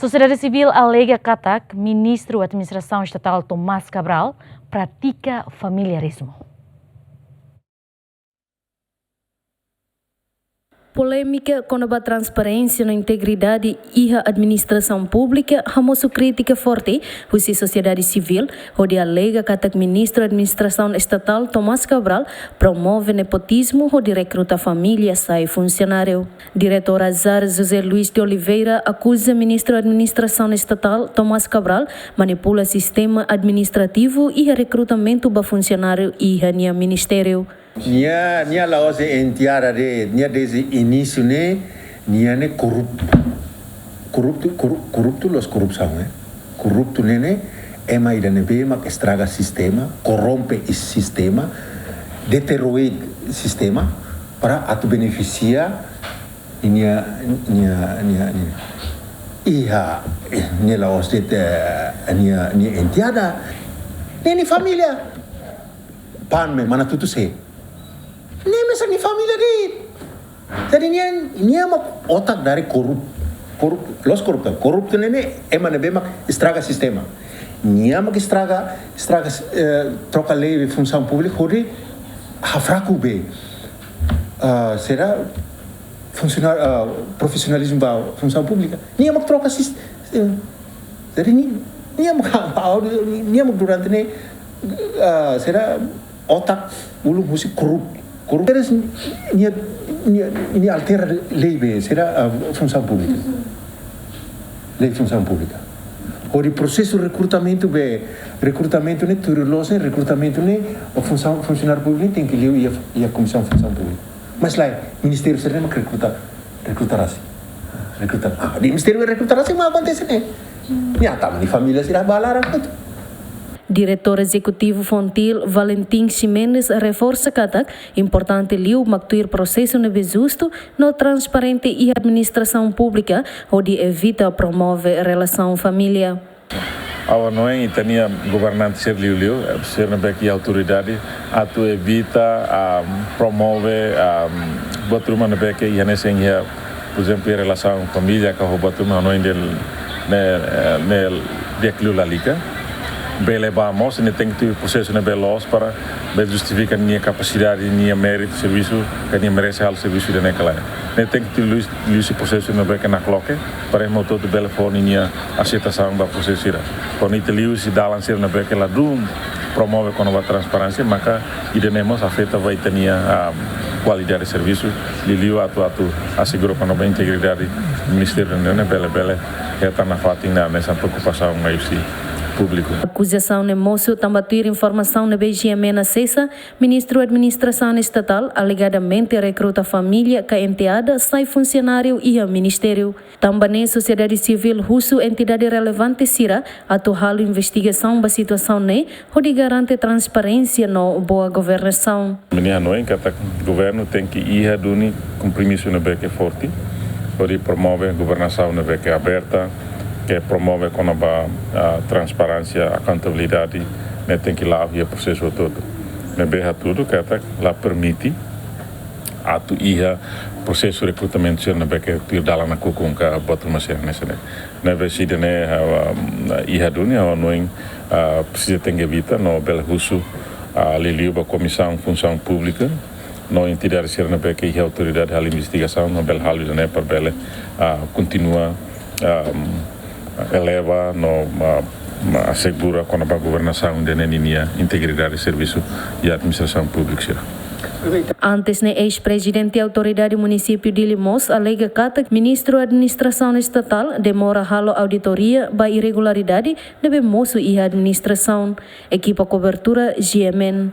Sociedade Civil alega katak, Ministru Administrasaun Estatal Tomas Cabral pratika familiarismu. Polêmica com a transparência na integridade e a administração pública, hamosu crítica forte, a Sociedade Civil, onde alega que o Ministro da Administração Estatal, Tomas Cabral, promove nepotismo onde recruta família sai funcionário. Diretor Azar José Luís de Oliveira acusa o Ministro da Administração Estatal, Tomas Cabral, manipula sistema administrativo e recrutamento do funcionário e o Ministério. Nia laos entiara de nia desde início ne corrupto los corrupção corrupto ne é mais da neve mas estraga sistema, corrompe esse sistema, deterrora o sistema para atu beneficiar nia laos de nia entiada nem família pan me mana tutu se nem mesmo ni família de jadi nia mak otak dari corrupto nene emane bema estraga sistema nia mak estraga troca lei de função pública hori hafraku be será funcionar profissionalismo ba função pública nia mak troca sistema jadi nia mak durante ne será otak ulu musik corrupto terus ini altera lei be será função pública lei função pública o processo de recrutamento ne turulosa recrutamento ne o funcionário público tem que ler e a comissão função pública mas lá ministério será recrutar assim o ministério recrutar assim mas acontece né ya tá de família será balar Diretor Executivo Fontil Valentim Ximenes reforça que é importante liu mactuir processo nebe justo, no transparente e administração pública, onde evita promover relação família. Awa noen itania governante ser liu ser nebe autoridade atu evita promove botruma nebe que ianesenya por exemplo relação família que botruma noen del declio la liga belevamos e tem que ter processo na belos para justificar minha capacidade, minha mérito, serviço que minha merece ao serviço de naquela. Ne tem que ter esse processo na beca na cloque para o todo belo for minha aceitação da processo ira. Quandoite liu se dá lancer na beca lá dum promove com a transparência, mas que idemos afeta vai ter a qualidade de serviço, liu atu assegura com a integridade do Ministério né bela está na fatina nessa preocupação mais público. Acusação de moço tambatir informação na BGM na cessa, Ministro da Administração Estatal alegadamente recruta família que enteada sai funcionário e a Ministério. Também Sociedade Civil russo entidade relevante sira atual investigação da situação ne, onde garante transparência no boa governação. Menina noen que o governo tem que ir duni compromisso na beca forte, onde promove governação na beca aberta que promove com a transparência, a accountabilidade, né, tem que lá o processo todo. Né, berra tudo que lá permite a tu ir processo de recrutamento ser na beca tu ir dala na cucum que bota uma ser nessa né. Né, vesida né ir dunia não precisa ter que evitar no belo russo a liliu a comissão função pública no entidade ser na beca e a autoridade de investigação no belo halu né para bela continua eleva no assegura com a governação de nenia integridade de serviço e administração pública. Antes, o ex-presidente da autoridade município de Limos alega que Ministro da Administração Estatal demora halo auditoria ba irregularidade deve moço e administração. Equipa cobertura GMN.